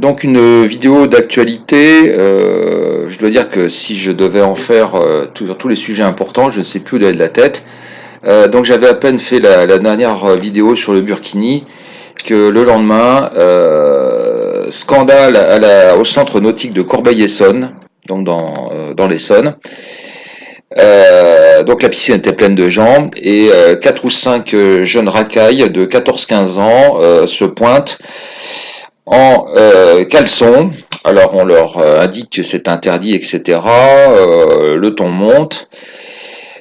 Donc une vidéo d'actualité, je dois dire que si je devais en faire sur tous les sujets importants, je ne sais plus où aller de la tête. Donc j'avais à peine fait la dernière vidéo sur le Burkini que le lendemain, scandale au centre nautique de Corbeil-Essonnes, donc dans l'Essonne. Donc la piscine était pleine de gens et 4 ou 5 jeunes racailles de 14-15 ans se pointent en caleçon. Alors on leur indique que c'est interdit, etc. Le ton monte.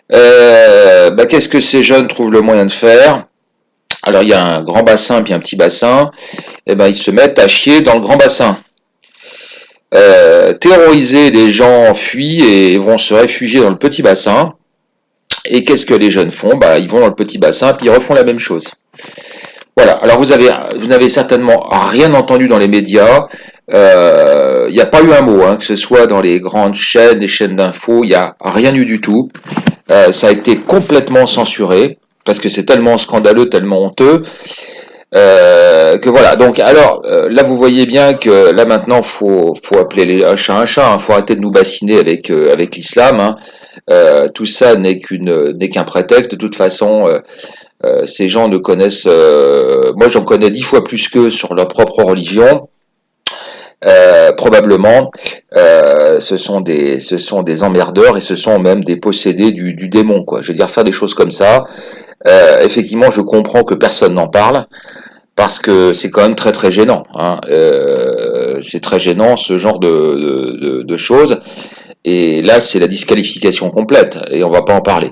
Qu'est-ce que ces jeunes trouvent le moyen de faire? Alors il y a un grand bassin puis un petit bassin. Ils se mettent à chier dans le grand bassin. Terrorisés, les gens fuient et vont se réfugier dans le petit bassin. Et qu'est-ce que les jeunes font? Ils vont dans le petit bassin puis ils refont la même chose. Voilà. Alors vous n'avez certainement rien entendu dans les médias. Il n'y a pas eu un mot, que ce soit dans les grandes chaînes, les chaînes d'infos, il n'y a rien eu du tout. Ça a été complètement censuré parce que c'est tellement scandaleux, tellement honteux. Que voilà. Donc alors là vous voyez bien que là maintenant faut appeler un chat un chat. Faut arrêter de nous bassiner avec l'islam. Tout ça n'est qu'un prétexte. De toute façon, ces gens ne connaissent. Moi j'en connais 10 fois plus qu'eux sur leur propre religion. Probablement, ce sont des emmerdeurs et ce sont même des possédés du démon, quoi. Je veux dire, faire des choses comme ça. Effectivement, je comprends que personne n'en parle parce que c'est quand même très très gênant. C'est très gênant ce genre de choses. Et là, c'est la disqualification complète et on va pas en parler.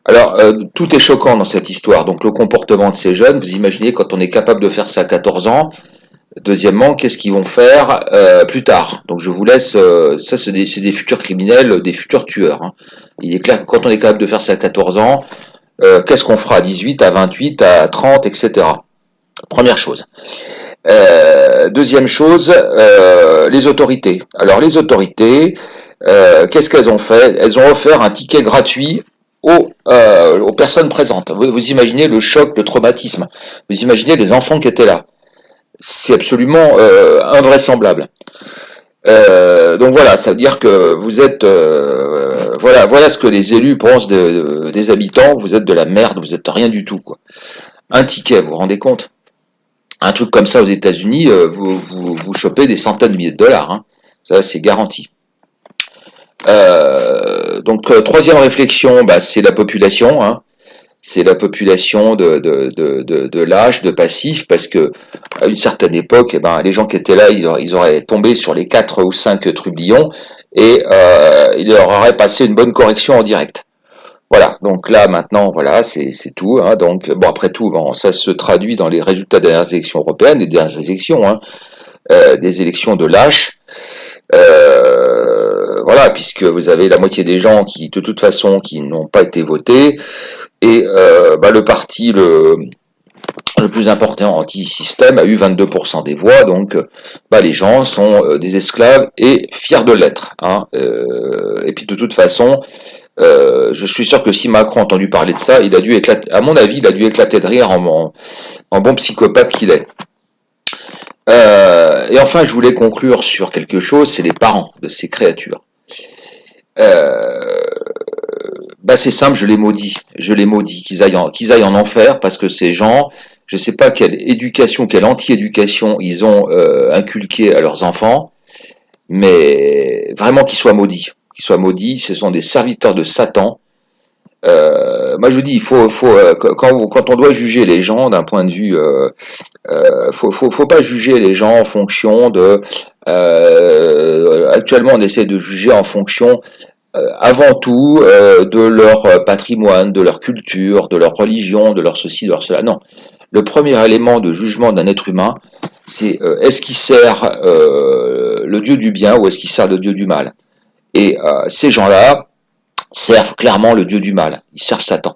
Alors, tout est choquant dans cette histoire. Donc, le comportement de ces jeunes, vous imaginez quand on est capable de faire ça à 14 ans. Deuxièmement, qu'est-ce qu'ils vont faire plus tard? Donc je vous laisse, ça c'est des futurs criminels, des futurs tueurs. Il est clair que quand on est capable de faire ça à 14 ans, qu'est-ce qu'on fera à 18, à 28, à 30, etc. Première chose. Deuxième chose, les autorités. Alors les autorités, qu'est-ce qu'elles ont fait? Elles ont offert un ticket gratuit aux personnes présentes. Vous imaginez le choc, le traumatisme. Vous imaginez les enfants qui étaient là. C'est absolument invraisemblable. Donc voilà, ça veut dire que vous êtes voilà ce que les élus pensent des habitants. Vous êtes de la merde, vous êtes rien du tout, quoi. Un ticket, vous vous rendez compte? Un truc comme ça aux États-Unis, vous chopez des centaines de milliers de dollars. Ça c'est garanti. Donc troisième réflexion, c'est la population. C'est la population de lâches, de passifs, parce que à une certaine époque, les gens qui étaient là, ils auraient tombé sur les 4 ou 5 trublions et ils leur auraient passé une bonne correction en direct. Voilà, donc là maintenant, voilà, c'est tout. Donc bon, après tout, ça se traduit dans les résultats des dernières élections européennes, des dernières élections, des élections de lâches. Voilà, puisque vous avez la moitié des gens qui, de toute façon, qui n'ont pas été votés. Et le parti le plus important anti-système a eu 22% des voix, donc les gens sont des esclaves et fiers de l'être. Et puis de toute façon, je suis sûr que si Macron a entendu parler de ça, il a dû éclater, à mon avis, il a dû éclater de rire en bon psychopathe qu'il est. Et enfin, je voulais conclure sur quelque chose, c'est les parents de ces créatures. C'est simple, je les maudis, qu'ils aillent en enfer, parce que ces gens, je sais pas quelle éducation, quelle anti-éducation ils ont inculqué à leurs enfants, mais vraiment qu'ils soient maudits, ce sont des serviteurs de Satan. Moi je vous dis, il faut quand on doit juger les gens d'un point de vue, faut pas juger les gens en fonction de, actuellement on essaie de juger en fonction avant tout de leur patrimoine, de leur culture, de leur religion, de leur ceci, de leur cela. Non. Le premier élément de jugement d'un être humain, c'est est-ce qu'il sert le Dieu du bien ou est-ce qu'il sert le Dieu du mal? Et ces gens-là servent clairement le Dieu du mal. Ils servent Satan.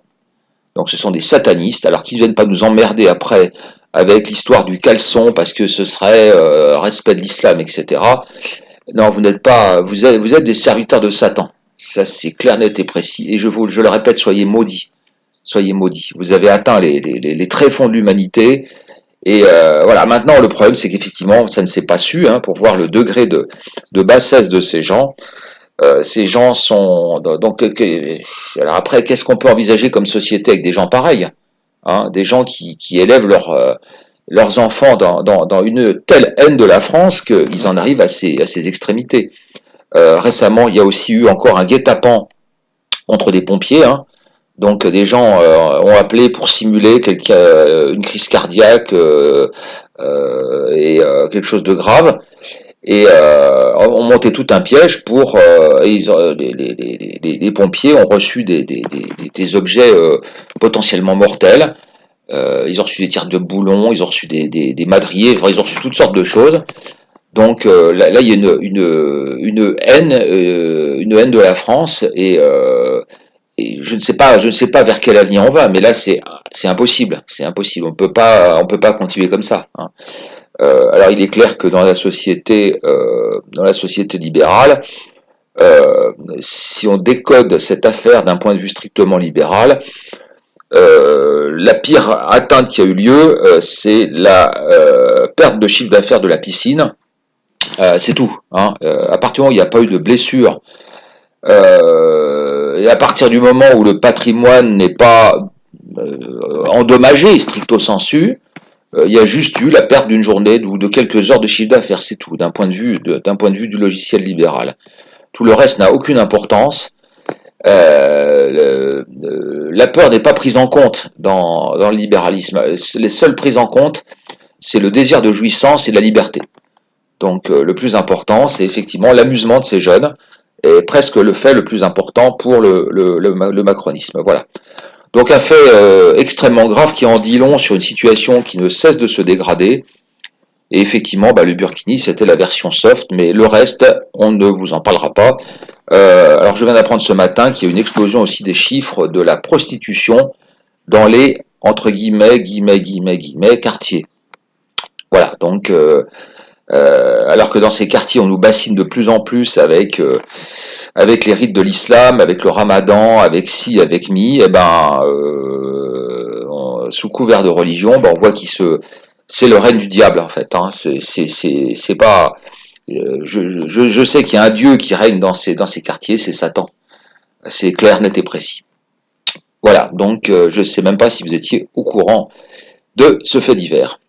Donc ce sont des satanistes, alors qu'ils ne viennent pas nous emmerder après avec l'histoire du caleçon parce que ce serait respect de l'islam, etc. Non, vous n'êtes pas, vous êtes des serviteurs de Satan. Ça, c'est clair, net et précis. Et je le répète, soyez maudits. Soyez maudits. Vous avez atteint les tréfonds de l'humanité. Et voilà, maintenant le problème c'est qu'effectivement ça ne s'est pas su, hein, pour voir le degré de bassesse de ces gens sont donc alors après qu'est-ce qu'on peut envisager comme société avec des gens pareils, hein, des gens qui élèvent leurs enfants dans une telle haine de la France qu'ils en arrivent à ces extrémités. Récemment, il y a aussi eu encore un guet-apens contre des pompiers, hein. Donc des gens ont appelé pour simuler une crise cardiaque et quelque chose de grave, et ont monté tout un piège pour les pompiers ont reçu des objets potentiellement mortels. Ils ont reçu des tirs de boulons, ils ont reçu des madriers, enfin, ils ont reçu toutes sortes de choses. Donc là, il y a une haine de la France, et je ne sais pas vers quel avenir on va, mais là c'est impossible, c'est impossible. On peut pas continuer comme ça, hein. Alors il est clair que dans la société libérale, si on décode cette affaire d'un point de vue strictement libéral, la pire atteinte qui a eu lieu, c'est la perte de chiffre d'affaires de la piscine. C'est tout, hein. À partir du moment où il n'y a pas eu de blessure, et à partir du moment où le patrimoine n'est pas endommagé stricto sensu, il y a juste eu la perte d'une journée ou de quelques heures de chiffre d'affaires, c'est tout, d'un point de vue du logiciel libéral. Tout le reste n'a aucune importance. La peur n'est pas prise en compte dans le libéralisme. Les seules prises en compte, c'est le désir de jouissance et la liberté. Donc le plus important, c'est effectivement l'amusement de ces jeunes, et presque le fait le plus important pour le macronisme. Voilà. Donc un fait extrêmement grave qui en dit long sur une situation qui ne cesse de se dégrader. Et effectivement, le Burkini, c'était la version soft, mais le reste, on ne vous en parlera pas. Alors je viens d'apprendre ce matin qu'il y a une explosion aussi des chiffres de la prostitution dans les, entre guillemets, quartiers. Voilà, donc alors que dans ces quartiers, on nous bassine de plus en plus avec les rites de l'islam, avec le ramadan, avec ci, avec mi, et sous couvert de religion, on voit c'est le règne du diable en fait, hein. C'est pas, je sais qu'il y a un dieu qui règne dans ces quartiers, c'est Satan. C'est clair, net et précis. Voilà, donc je ne sais même pas si vous étiez au courant de ce fait divers.